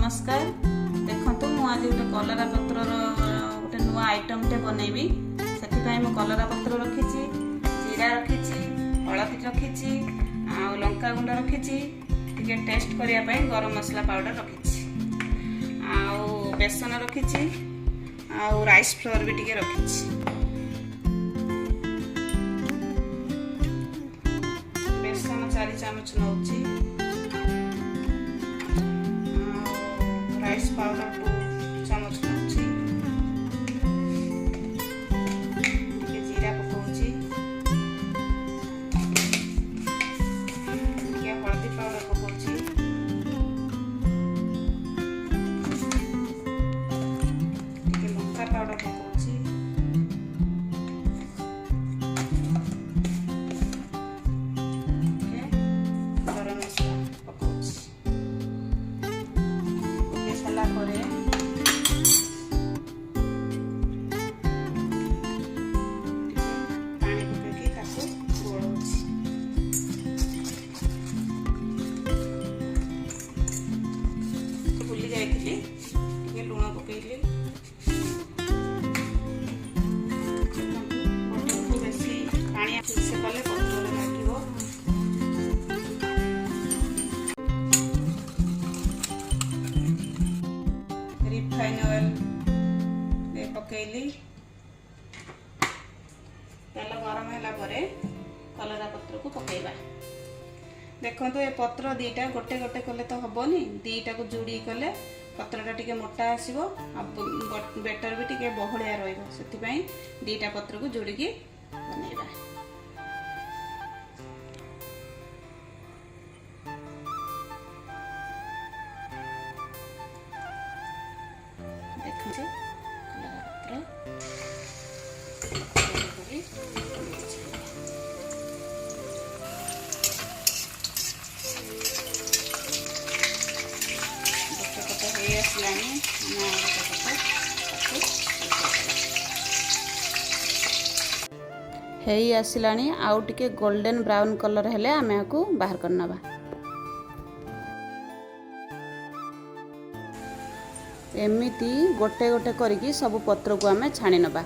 नमस्कार। देखो मु आज गोटे कलरा पत्र गोटे नुआ आइटम टे बनैबी। से मु कलरा पत्र रखी, जीरा रखी, हलदी रखी, लंका गुंड रखी, टे टेस्ट करने गरम मसला पाउडर रखी, बेसन रखी, राइस फ्लोर भी टे रखी। बेसन 4 चामच नौची, राइस पाउडर 2 चामच नौची, जीरा पकाउची, हलदी पाउडर पकाउची, लंका पाउडर पकाउची, गरम मसला पकाउची। पानी भूली जाइए लुण पकईली बेस पानी से कले पत्र लगे। रिफाइन ऑयल पकईली तेल गरम है कलरा पत्र को पकईबा। देखो ये पत्र दीटा गोटे गोटे कले तो हेनी, दीटा को जोड़ी कले पत्रटा टिके मोटा आसीबो, बेटर भी टिके बहलिया रहिबो। सेति दीटा पत्र को जोड़ी की बनैबा। देखो कलरा पत्र हेई आसिलानी आउ टिके गोल्डन ब्राउन कलर हेले आमे आकु बाहर करनबा। एमिति गोटे गोटे करिकी सब पत्र को आमे छाणी नबा।